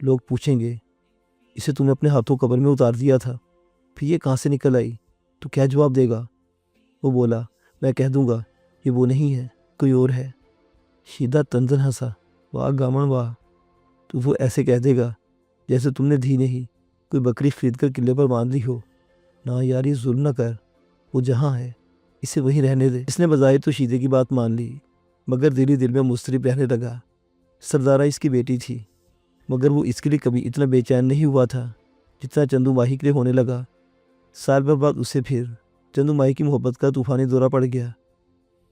لوگ پوچھیں گے اسے تم نے اپنے ہاتھوں قبر میں اتار دیا تھا، پھر یہ کہاں سے نکل آئی؟ تو کیا جواب دے گا؟ وہ بولا میں کہہ دوں گا یہ وہ نہیں ہے، کوئی اور ہے۔ شیدہ تنزن ہنسا، واہ گامن واہ، تو وہ ایسے کہہ دے گا جیسے تم نے دھی نہیں کوئی بکری خرید کر قلعے پر باندھ لی ہو۔ نہ یار یہ ظلم نہ کر، وہ جہاں ہے اسے وہیں رہنے دے۔ اس نے بظاہر تو شیدے کی بات مان لی، مگر دل ہی دل میں مضطرب رہنے لگا۔ سردارہ اس کی بیٹی تھی، مگر وہ اس کے لیے کبھی اتنا بے چین نہیں ہوا تھا جتنا چندو ماہی کے لیے ہونے لگا۔ سال بھر بعد اسے پھر چندو ماہی کی محبت کا طوفانی دورہ پڑ گیا۔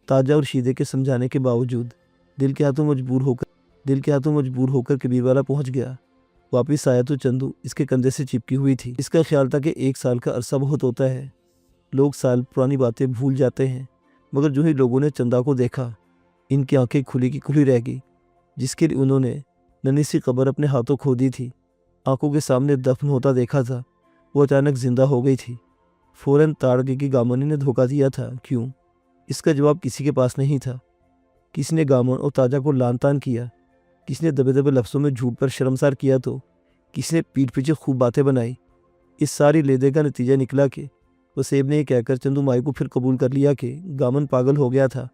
تاجہ اور شیدے کے سمجھانے کے باوجود دل کے ہاتھوں مجبور ہو کر کبیر والا پہنچ گیا۔ واپس آیا تو چندو اس کے کندھے سے چپکی ہوئی تھی۔ اس کا خیال تھا کہ 1 سال کا عرصہ بہت ہوتا ہے، لوگ سال پرانی باتیں بھول جاتے ہیں، مگر جو ہی لوگوں نے چندا کو دیکھا ان کی آنکھیں کھلی کی کھلی رہ گئی۔ جس کے لیے انہوں نے ننھی سی قبر اپنے ہاتھوں کھودی تھی، آنکھوں کے سامنے دفن ہوتا دیکھا تھا، وہ اچانک زندہ ہو گئی تھی۔ فوراً تاڑ گئی کہ گامنی نے دھوکہ دیا تھا۔ کیوں؟ اس کا جواب کسی کے پاس نہیں تھا۔ کسی نے گامن اور تاجہ کو لان تان کیا، کسی نے دبے دبے لفظوں میں جھوٹ پر شرمسار کیا تو کسی نے پیٹھ پیچھے خوب باتیں بنائی۔ اس ساری لیدے کا نتیجہ نکلا کہ وسیب نے یہ کہہ کر چندو مائی کو پھر قبول کر لیا کہ گامن پاگل ہو گیا تھا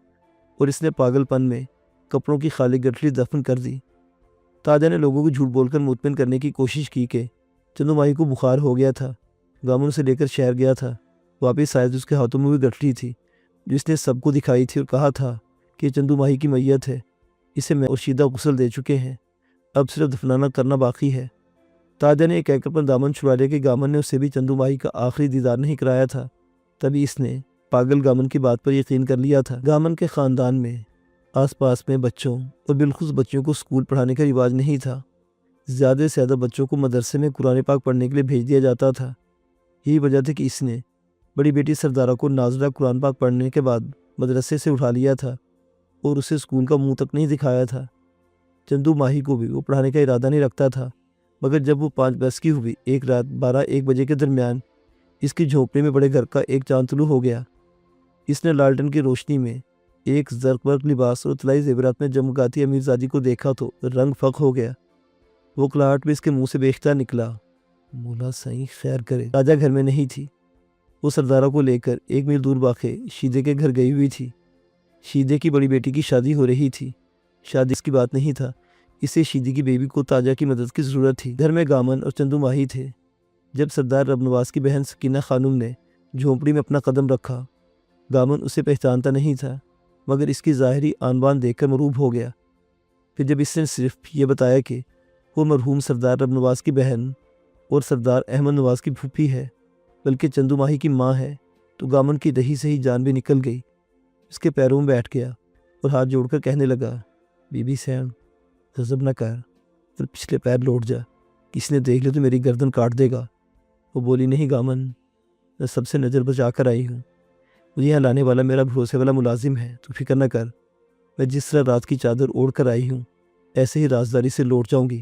اور اس نے پاگل پن میں کپڑوں کی خالی گٹھلی دفن کر دی۔ تاجہ نے لوگوں کو جھوٹ بول کر مطمئن کرنے کی کوشش کی کہ چندو مائی کو بخار ہو گیا تھا، گامن اسے لے کر شہر گیا تھا۔ واپس آئے تو اس کے ہاتھوں میں بھی گٹھلی تھی جو اس نے سب کو دکھائی تھی اور کہا تھا کہ یہ چندو ماہی کی میت ہے، اسے میں اور شیدہ غسل دے چکے ہیں، اب صرف دفنانہ کرنا باقی ہے۔ تاجہ نے یہ کہہ کر اپنا دامن چھڑا لیا کہ گامن نے اسے بھی چندو ماہی کا آخری دیدار نہیں کرایا تھا۔ تبھی اس نے پاگل گامن کی بات پر یقین کر لیا تھا۔ گامن کے خاندان میں آس پاس میں بچوں اور بالخصوص بچوں کو اسکول پڑھانے کا رواج نہیں تھا۔ زیادہ سے زیادہ بچوں کو مدرسے میں قرآن پاک پڑھنے کے لیے بھیج دیا جاتا تھا۔ یہی وجہ تھی کہ اس نے بڑی بیٹی سردارہ کو نازلہ قرآن پاک پڑھنے کے بعد مدرسے سے اٹھا لیا تھا اور اسے اسکول کا منہ تک نہیں دکھایا تھا۔ چندو ماہی کو بھی وہ پڑھانے کا ارادہ نہیں رکھتا تھا، مگر جب وہ 5 برس کی ہوئی ایک رات 12-1 بجے کے درمیان اس کی جھونپڑی میں بڑے گھر کا ایک چاند طلوع ہو گیا۔ اس نے لالٹن کی روشنی میں ایک زرق برق لباس اور اطلاعی زیورات میں جمگاتی امیرزادی کو دیکھا تو رنگ فق ہو گیا۔ وہ کلاہٹ بھی اس کے منہ سے بے اختیار نکلا، مولا سائیں خیر کرے۔ تاجہ گھر میں نہیں تھی، وہ سردارہ کو لے کر 1 میل دور واقع شیدے کے گھر گئی ہوئی تھی۔ شیدے کی بڑی بیٹی کی شادی ہو رہی تھی۔ شادی اس کی بات نہیں تھا، اسے شیدے کی بیوی کو تاجہ کی مدد کی ضرورت تھی۔ گھر میں گامن اور چندو ماہی تھے۔ جب سردار رب نواز کی بہن سکینہ خانم نے جھونپڑی میں اپنا قدم رکھا، گامن اسے پہچانتا نہیں تھا، مگر اس کی ظاہری آن بان دیکھ کر مروب ہو گیا۔ پھر جب اس نے صرف یہ بتایا کہ وہ مرحوم سردار رب نواز کی بہن اور سردار احمد نواز کی پھوپھی ہے، بلکہ چندو ماہی کی ماں ہے، تو گامن کی دہی سے ہی جان بھی نکل گئی۔ اس کے پیروں میں بیٹھ گیا اور ہاتھ جوڑ کر کہنے لگا، بی بی سین غضب نہ کر، پھر پچھلے پیر لوٹ جا، کسی نے دیکھ لیا تو میری گردن کاٹ دے گا۔ وہ بولی، نہیں گامن، میں سب سے نظر بچا کر آئی ہوں، مجھے یہاں لانے والا میرا بھروسے والا ملازم ہے، تو فکر نہ کر، میں جس طرح رات کی چادر اوڑھ کر آئی ہوں ایسے ہی رازداری سے لوٹ جاؤں گی،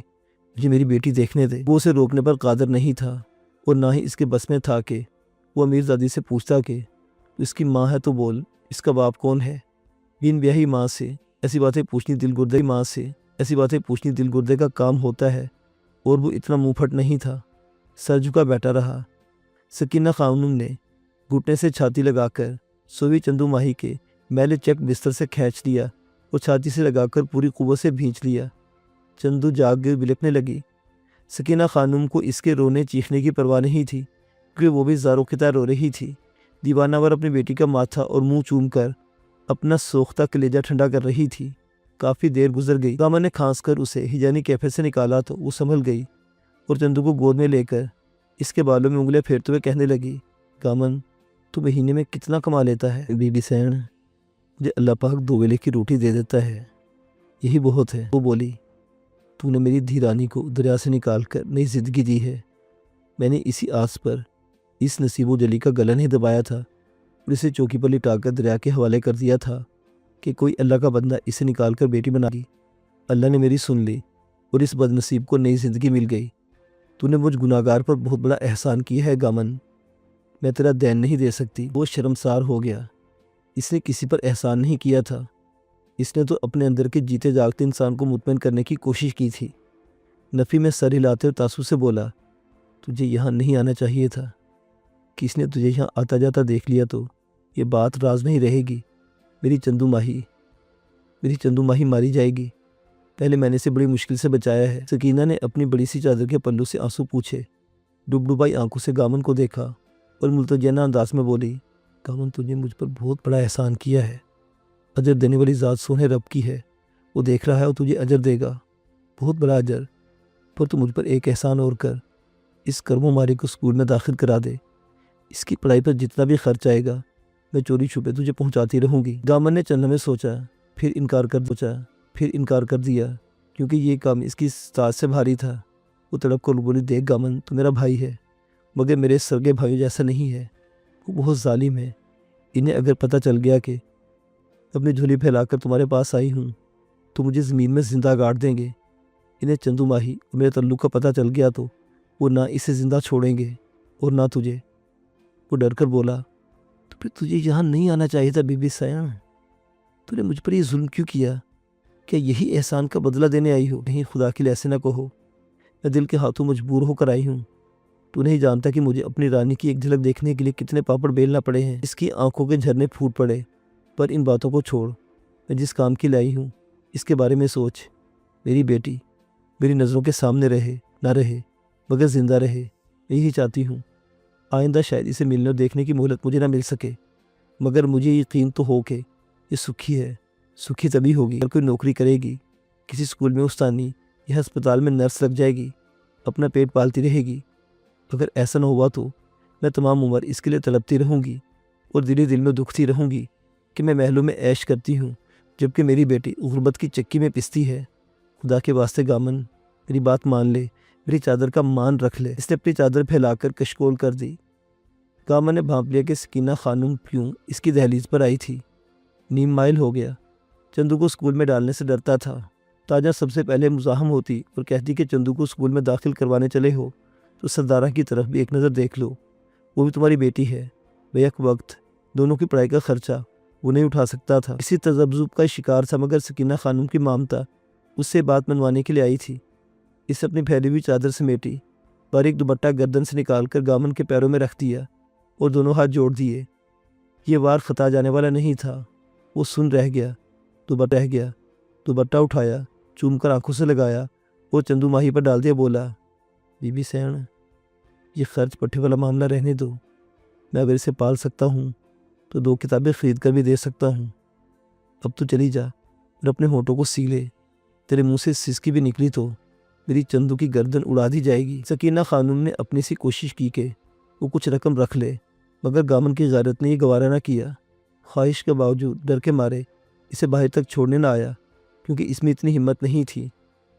مجھے میری بیٹی دیکھنے دے۔ وہ اسے روکنے پر قادر نہیں تھا اور نہ ہی اس کے بس میں تھا کہ وہ امیرزادی سے پوچھتا کہ اس کی ماں ہے تو بول، اس کا باپ کون ہے؟ بین بیاہی ماں سے ایسی باتیں پوچھنی دل گردے کا کام ہوتا ہے، اور وہ اتنا منہ پھٹ نہیں تھا۔ سر جھکا بیٹھا رہا۔ سکینہ خانم نے گھٹنے سے چھاتی لگا کر سوئی چندو ماہی کے میلے چیک بستر سے کھینچ لیا اور چھاتی سے لگا کر پوری قوت سے بھینچ لیا۔ چندو جاگ گئی، بلکنے لگی۔ سکینہ خانم کو اس کے رونے چیخنے کی پرواہ نہیں تھی، کیونکہ وہ بھی زاروں کی طرح رو رہی تھی، دیوانہ ور اپنی بیٹی کا ماتھا اور منہ چوم کر اپنا سوختہ کلیجہ ٹھنڈا کر رہی تھی۔ کافی دیر گزر گئی۔ گامن نے کھانس کر اسے ہجانی کیفے سے نکالا تو وہ سنبھل گئی اور چندو کو گود میں لے کر اس کے بالوں میں انگلیاں پھیرتے ہوئے کہنے لگی، گامن تو مہینے میں کتنا کما لیتا ہے؟ بی بی سین، مجھے اللہ پاک 2 ویلے کی روٹی دے دیتا ہے، یہی بہت ہے۔ وہ بولی، تو نے میری دھیرانی کو دریا سے نکال کر نئی زندگی دی ہے، میں نے اسی آس پر اس نصیب و جلی کا گلا نہیں دبایا تھا اور اسے چوکی پر لٹا کر دریا کے حوالے کر دیا تھا کہ کوئی اللہ کا بندہ اسے نکال کر بیٹی بنا گی۔ اللہ نے میری سن لی اور اس بد نصیب کو نئی زندگی مل گئی۔ تو نے مجھ گناہگار پر بہت بڑا احسان کیا ہے گامن، میں تیرا دین نہیں دے سکتی۔ وہ شرمسار ہو گیا، اس نے کسی پر احسان نہیں کیا تھا، اس نے تو اپنے اندر کے جیتے جاگتے انسان کو مطمئن کرنے کی کوشش کی تھی۔ نفی میں سر ہلاتے اور تاسو سے بولا، تجھے یہاں نہیں آنا چاہیے تھا۔ کس نے تجھے یہاں آتا جاتا دیکھ لیا تو یہ بات راز نہیں رہے گی۔ میری چندو ماہی ماری جائے گی۔ پہلے میں نے اسے بڑی مشکل سے بچایا ہے۔ سکینہ نے اپنی بڑی سی چادر کے پلو سے آنسو پوچھے، ڈبڈبائی آنکھوں سے گامن کو دیکھا اور ملتجانہ انداز میں بولی، گامن تجھے مجھ پر بہت بڑا احسان کیا ہے۔ اجر دینے والی ذات سونے رب کی ہے، وہ دیکھ رہا ہے اور تجھے اجر دے گا، بہت بڑا اجر۔ پر تو مجھ پر ایک احسان اور کر، اس کرمو ماری کو اسکول میں داخل کرا دے۔ اس کی پڑھائی پر جتنا بھی خرچ آئے گا میں چوری چھپے تجھے پہنچاتی رہوں گی۔ گامن نے چند لمحے سوچا، پھر انکار کر دیا کیونکہ یہ کام اس کی ساز سے بھاری تھا۔ وہ تڑپ کر بولی، دیکھ گامن، تو میرا بھائی ہے مگر میرے سرگے بھائیوں جیسا نہیں ہے، وہ بہت ظالم ہے۔ انہیں اگر پتہ چل گیا کہ اپنی جھولی پھیلا کر تمہارے پاس آئی ہوں تو مجھے زمین میں زندہ گاڑ دیں گے۔ انہیں چندو ماہی اور میرے تعلق کا پتہ چل گیا تو وہ نہ اسے زندہ چھوڑیں گے اور نہ تجھے۔ وہ ڈر کر بولا، تو پھر تجھے یہاں نہیں آنا چاہیے تھا بی بی سیاں، تو نے مجھ پر یہ ظلم کیوں کیا؟ کیا یہی احسان کا بدلہ دینے آئی ہو؟ نہیں، خدا کے لیے ایسے نہ کہو، میں دل کے ہاتھوں مجبور ہو کر آئی ہوں۔ تو نہیں جانتا کہ مجھے اپنی رانی کی ایک جھلک دیکھنے کے لیے کتنے پاپڑ بیلنا پڑے ہیں۔ اس کی آنکھوں کے جھرنے پھوٹ پڑے۔ پر ان باتوں کو چھوڑ، میں جس کام کی لائی ہوں اس کے بارے میں سوچ۔ میری بیٹی میری نظروں کے سامنے رہے نہ رہے مگر زندہ رہے، میں یہی چاہتی ہوں۔ آئندہ شاید اسے ملنے اور دیکھنے کی مہلت مجھے نہ مل سکے، مگر مجھے یقین تو ہو کہ یہ سکھی ہے۔ سکھی تبھی ہوگی اگر کوئی نوکری کرے گی، کسی اسکول میں استانی یا ہسپتال میں نرس لگ جائے گی، اپنا پیٹ پالتی رہے گی۔ اگر ایسا نہ ہوا تو میں تمام عمر اس کے لیے تڑپتی رہوں گی اور دل میں دکھتی رہوں گی کہ میں محلوں میں عیش کرتی ہوں جبکہ میری بیٹی غربت کی چکی میں پستی ہے۔ خدا کے واسطے گامن، میری بات مان لے، میری چادر کا مان رکھ لے۔ اس نے اپنی چادر پھیلا کر کشکول کر دی۔ گامن نے بھانپ لیا کہ سکینہ خانم کیوں اس کی دہلیز پر آئی تھی۔ نیم مائل ہو گیا۔ چندو کو اسکول میں ڈالنے سے ڈرتا تھا۔ تاجہ سب سے پہلے مزاحم ہوتی اور کہتی کہ چندو کو اسکول میں داخل کروانے چلے ہو تو سردارہ کی طرف بھی ایک نظر دیکھ لو، وہ بھی تمہاری بیٹی ہے۔ بیک وقت دونوں کی پڑھائی کا خرچہ وہ نہیں اٹھا سکتا تھا۔ اسی تذبذب کا شکار تھا مگر سکینہ خانم کی مامتا اس سے بات منوانے کے لیے آئی تھی۔ اس اپنی پھیلی ہوئی چادر سمیٹی، باریک دوپٹہ گردن سے نکال کر گامن کے پیروں میں رکھ دیا اور دونوں ہاتھ جوڑ دیے۔ یہ وار خطا جانے والا نہیں تھا۔ وہ سن رہ گیا، دوپٹہ اٹھایا، چوم کر آنکھوں سے لگایا اور چندو ماہی پر ڈال دیا، بولا، بی بی سین، یہ خرچ پٹھے والا معاملہ رہنے دو۔ میں اگر اسے پال سکتا ہوں تو 2 کتابیں خرید کر بھی دے سکتا ہوں۔ اب تو چلی جا اور اپنے ہونٹوں کو سی لے، تیرے منہ سے سسکی بھی نکلی تو میری چندو کی گردن اڑا دی جائے گی۔ سکینہ خانم نے اپنی سی کوشش کی کہ وہ کچھ رقم رکھ لے مگر گامن کی غیرت نے یہ گوارا نہ کیا۔ خواہش کے باوجود ڈر کے مارے اسے باہر تک چھوڑنے نہ آیا کیونکہ اس میں اتنی ہمت نہیں تھی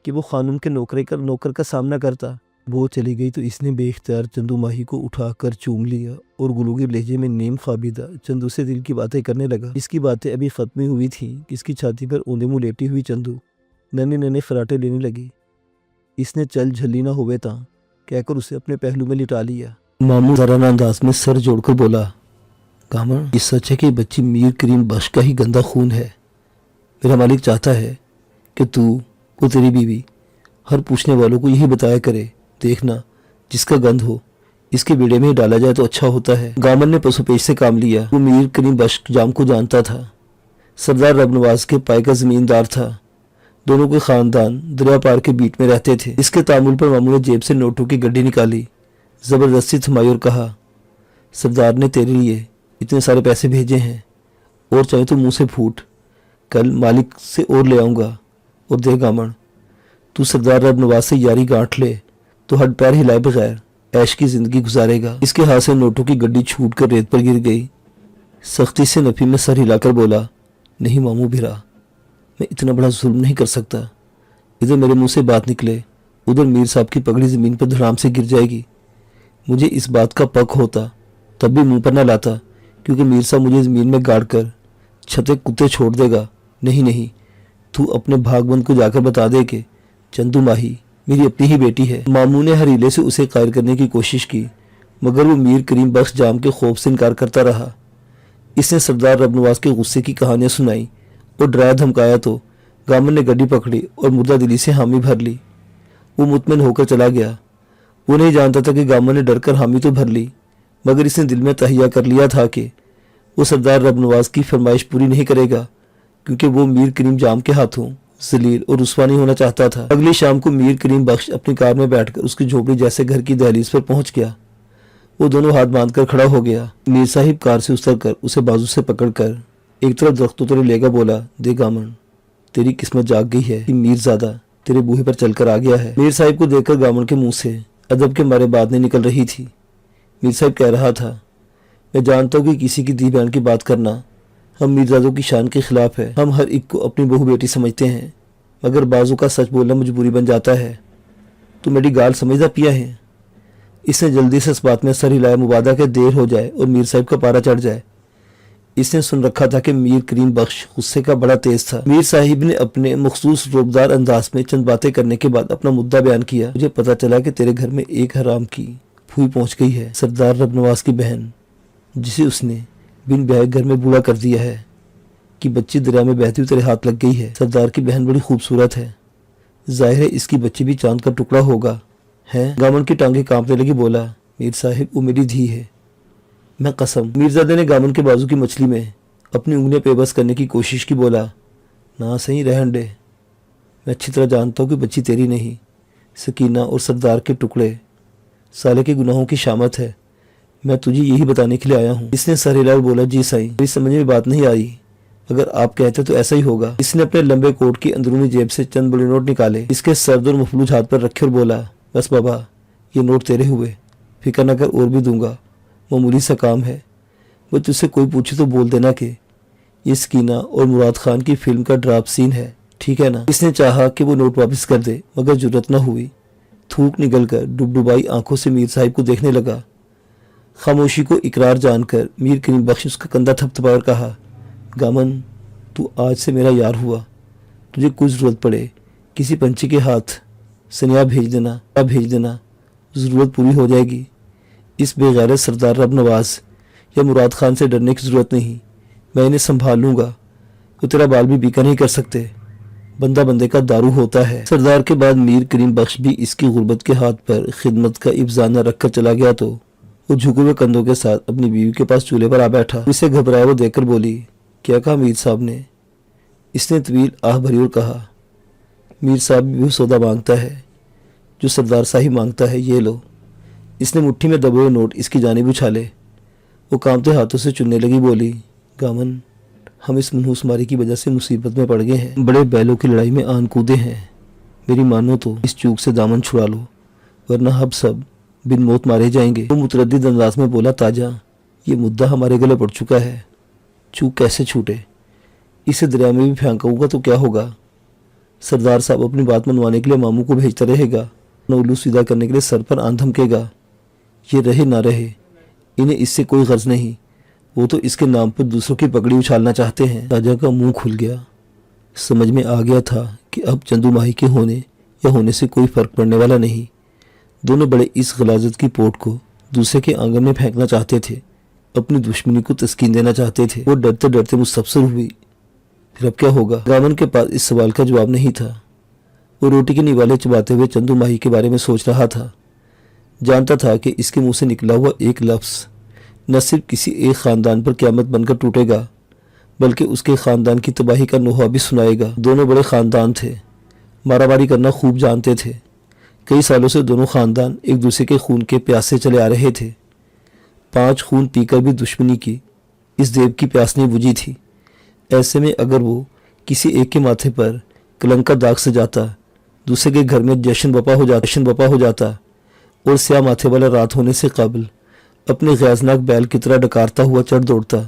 کہ وہ خانم کے نوکر کا سامنا کرتا۔ وہ چلی گئی تو اس نے بے اختیار چندو ماہی کو اٹھا کر چوم لیا اور گلوگی لہجے میں نیم خوابیدہ چندو سے دل کی باتیں کرنے لگا۔ اس کی باتیں ابھی ختم ہوئی تھیں کہ اس کی چھاتی پر اوندے منہ لیٹی ہوئی چندو ننے فراٹے لینے لگی۔ اس نے چل جھلی نہ ہوئے تاں کہہ کر اسے اپنے پہلو میں لٹا لیا۔ ماموں ذرانہ انداز میں سر جوڑ کر بولا، گامن، یہ سچ ہے کہ بچی میر کریم بخش کا ہی گندا خون ہے۔ میرا مالک چاہتا ہے کہ تو اور تیری بیوی ہر پوچھنے والوں کو یہی بتایا کرے، دیکھنا جس کا گند ہو اس کے بیڑے میں ہی ڈالا جائے تو اچھا ہوتا ہے۔ گامن نے پسو پیش سے کام لیا۔ وہ میر کریم بخش جام کو جانتا تھا، سردار رب نواز کے پائے کا زمیندار تھا۔ دونوں کے خاندان دریا پار کے بیٹ میں رہتے تھے۔ اس کے تعامل پر ماموں نے جیب سے نوٹوں کی گڈی نکالی، زبردستی تھمائی اور کہا، سردار نے تیرے لیے اتنے سارے پیسے بھیجے ہیں اور چاہے تو منہ سے پھوٹ، کل مالک سے اور لے آؤں گا۔ اور دے گامن، تو سردار رب نواز سے یاری گانٹھ لے تو ہڈ پیر ہلائے بغیر عیش کی زندگی گزارے گا۔ اس کے ہاتھ سے نوٹوں کی گڈی چھوٹ کر ریت پر گر گئی۔ سختی سے نفی میں سر ہلا کر بولا، نہیں ماموں بھیرا، میں اتنا بڑا ظلم نہیں کر سکتا۔ ادھر میرے منہ سے بات نکلے، ادھر میر صاحب کی پگڑی زمین پر دھڑام سے گر جائے گی۔ مجھے اس بات کا پک ہوتا تب بھی منہ پر نہ لاتا کیونکہ میر صاحب مجھے زمین میں گاڑ کر چھتے کتے چھوڑ دے گا۔ نہیں، تو اپنے بھاگ بند کو جا کر بتا دے کہ چندو ماہی میری اپنی ہی بیٹی ہے۔ ماموں نے ہر ہیلے سے اسے قائل کرنے کی کوشش کی مگر وہ میر کریم بخش جام کے خوف سے انکار کرتا رہا۔ اس نے سردار رب نواز کے غصے کی کہانیاں سنائی اور ڈرایا دھمکایا تو گامن نے گڈی پکڑی اور مردہ دلی سے حامی بھر لی۔ وہ مطمئن ہوکر چلا گیا۔ وہ نہیں جانتا تھا کہ گامن نے ڈر کر حامی تو بھر لی، مگر اس نے دل میں تہیہ کر لیا تھا کہ وہ سردار رب نواز کی فرمائش پوری نہیں کرے گا، کیونکہ وہ میر کریم جام کے ہاتھوں ذلیل اور رسوا نہیں ہونا چاہتا تھا۔ اگلی شام کو میر کریم بخش اپنی کار میں بیٹھ کر اس کی جھوپڑی جیسے گھر کی دہلیز پر پہنچ گیا۔ وہ دونوں ہاتھ باندھ کر کھڑا ہو گیا۔ میر صاحب کار سے اتر کر اسے بازو سے پکڑ کر ایک طرف درختوں تلے لے گا، بولا، دیکھ گامن، تیری قسمت جاگ گئی ہے کہ میر زادہ تیرے بوہے پر چل کر آ گیا ہے۔ میر صاحب کو دیکھ کر گامن کے منہ سے ادب کے مارے بات نہیں نکل رہی تھی۔ میر صاحب کہہ رہا تھا، میں جانتا ہوں کہ کسی کی دی بہن کی بات کرنا ہم میرزادوں کی شان کے خلاف ہے۔ ہم ہر ایک کو اپنی بہو بیٹی سمجھتے ہیں، مگر بازو کا سچ بولنا مجبوری بن جاتا ہے۔ تو میری گال سمجھدا پیا ہے۔ اس نے جلدی سے اس بات میں سر ہلایا، مبادہ کہ دیر ہو جائے اور میر صاحب کا پارا چڑھ جائے۔ اس نے سن رکھا تھا کہ میر کریم بخش غصے کا بڑا تیز تھا۔ میر صاحب نے اپنے مخصوص روبدار انداز میں چند باتیں کرنے کے بعد اپنا مدعا بیان کیا۔ مجھے پتا چلا کہ تیرے گھر میں ایک حرام کی پھوئی پہنچ گئی ہے، سردار رب نواز کی بہن، جسے اس نے بن بیاہ گھر میں بوڑھا کر دیا ہے کہ بچی دریا میں بہتی ہوئی تیرے ہاتھ لگ گئی ہے۔ سردار کی بہن بڑی خوبصورت ہے، ظاہر ہے اس کی بچی بھی چاند کا ٹکڑا ہوگا ہے۔ گامن کی ٹانگیں کانپنے لگی، بولا، میر صاحب وہ میری دھی ہے، میں قسم۔ میرزادے نے گامن کے بازو کی مچھلی میں اپنی انگلیاں پے بس کرنے کی کوشش کی، بولا، نہ صحیح رہن دے، میں اچھی طرح جانتا ہوں کہ بچی تیری نہیں، سکینہ اور سردار کے ٹکڑے سالے کے گناہوں کی شامت ہے، میں تجھے یہی بتانے کے لیے آیا ہوں۔ اس نے سر ہلا اور بولا، جی سائیں، میری سمجھ میں بات نہیں آئی، اگر آپ کہتے تو ایسا ہی ہوگا۔ اس نے اپنے لمبے کوٹ کی اندرونی جیب سے چند بڑے نوٹ نکالے، اس کے سرد اور مفلوج ہاتھ پر رکھے اور بولا، بس بابا، یہ نوٹ تیرے ہوئے، فکر نہ کر، اور بھی دوں گا، معمولی سا کام ہے، وہ تجھ سے کوئی پوچھے تو بول دینا کہ یہ سکینہ اور مراد خان کی فلم کا ڈراپ سین ہے، ٹھیک ہے نا؟ اس نے چاہا کہ وہ نوٹ واپس کر دے، مگر جرت نہ ہوئی۔ تھوک نگل کر ڈبڈبائی آنکھوں سے میر صاحب کو دیکھنے لگا۔ خاموشی کو اقرار جان کر میر کریم بخش اس کا کندھا تھپ تھپا کر کہا، گامن، تو آج سے میرا یار ہوا، تجھے کچھ ضرورت پڑے کسی پنچی کے ہاتھ سنیا بھیج دینا، ضرورت پوری ہو جائے گی۔ اس بے غیرت سردار رب نواز یا مراد خان سے ڈرنے کی ضرورت نہیں، میں انہیں سنبھال لوں گا، وہ تیرا بال بھی بیکا نہیں کر سکتے، بندہ بندے کا دارو ہوتا ہے۔ سردار کے بعد میر کریم بخش بھی اس کی غربت کے ہاتھ پر خدمت کا افزانہ رکھ کر چلا گیا تو وہ جھکے ہوئے کندھوں کے ساتھ اپنی بیوی کے پاس چولہے پر آ بیٹھا۔ اسے گھبرایا وہ دیکھ کر بولی، کیا کہا میر صاحب نے؟ اس نے طویل آہ بھری اور کہا، میر صاحب بھی وہ سودا مانگتا ہے جو سردار صاحب مانگتا ہے، یہ لو۔ اس نے مٹھی میں دبے ہوئے نوٹ اس کی جانب اچھالے۔ وہ کانپتے ہاتھوں سے چننے لگی، بولی، گامن، ہم اس منحوس ماری کی وجہ سے مصیبت میں پڑ گئے ہیں، بڑے بیلوں کی لڑائی میں آن کودے ہیں، میری مانو تو اس چوک سے دامن چھڑا لو، ورنہ ہم سب بن موت مارے جائیں گے۔ وہ متردد انداز میں بولا، تاجا، یہ مدعا ہمارے گلے پڑ چکا ہے، چوک کیسے چھوٹے، اسے دریا میں بھی پھینکوں گا تو کیا ہوگا؟ سردار صاحب اپنی بات منوانے کے لیے ماموں کو بھیجتا رہے گا، نہ الو سیدھا کرنے کے لیے سر پر آن دھمکے گا، یہ رہے نہ رہے، انہیں اس سے کوئی غرض نہیں، وہ تو اس کے نام پر دوسروں کی پگڑی اچھالنا چاہتے ہیں۔ تاجا کا منہ کھل گیا، سمجھ میں آ گیا تھا کہ اب چندو ماہی کے ہونے یا ہونے سے کوئی فرق پڑنے والا نہیں۔ دونوں بڑے اس غلاظت کی پوٹ کو دوسرے کے آنگن میں پھینکنا چاہتے تھے، اپنی دشمنی کو تسکین دینا چاہتے تھے۔ وہ ڈرتے ڈرتے مستفسر ہوئی، پھر اب کیا ہوگا؟ گامن کے پاس اس سوال کا جواب نہیں تھا۔ وہ روٹی کے نوالے چباتے ہوئے چندو ماہی کے بارے میں سوچ رہا تھا۔ جانتا تھا کہ اس کے منہ سے نکلا ہوا ایک لفظ نہ صرف کسی ایک خاندان پر قیامت بن کر ٹوٹے گا، بلکہ اس کے خاندان کی تباہی کا نوحہ بھی سنائے گا۔ دونوں بڑے خاندان تھے، مارا ماری کرنا خوب جانتے تھے، کئی سالوں سے دونوں خاندان ایک دوسرے کے خون کے پیاسے چلے آ رہے تھے۔ 5 خون پی کر بھی دشمنی کی اس دیو کی پیاس نہیں بجھی تھی۔ ایسے میں اگر وہ کسی ایک کے ماتھے پر کلنک کا داغ سے جاتا، دوسرے کے گھر میں جشن بپا ہو جاتا اور سیاہ ماتھے والا رات ہونے سے قبل اپنے غیظناک بیل کی طرح ڈکارتا ہوا چڑھ دوڑتا،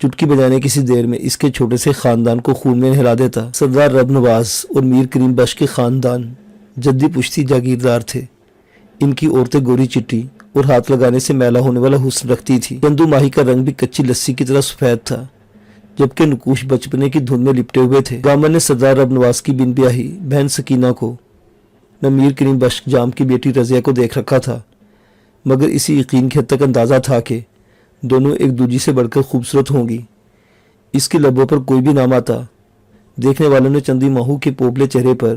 چٹکی بجانے کسی دیر میں اس کے چھوٹے سے خاندان کو خون میں نہلا دیتا۔ سردار رب نواز اور میر کریم بخش کے خاندان جدی پشتی جاگیردار تھے۔ ان کی عورتیں گوری چٹی اور ہاتھ لگانے سے میلا ہونے والا حسن رکھتی تھی۔ چندو ماہی کا رنگ بھی کچی لسی کی طرح سفید تھا، جبکہ نقوش بچپنے کی دھن میں لپٹے ہوئے تھے۔ گامن نے سردار رب نواز کی بن بیاہی بہن سکینہ کو نہ میر کریم بخش جام کی بیٹی رضیہ کو دیکھ رکھا تھا، مگر اسی یقین کی حد تک اندازہ تھا کہ دونوں ایک دوسری سے بڑھ کر خوبصورت ہوں گی۔ اس کے لبوں پر کوئی بھی نام آتا، دیکھنے والوں نے چندی ماہو کے پوپلے چہرے پر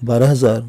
12,000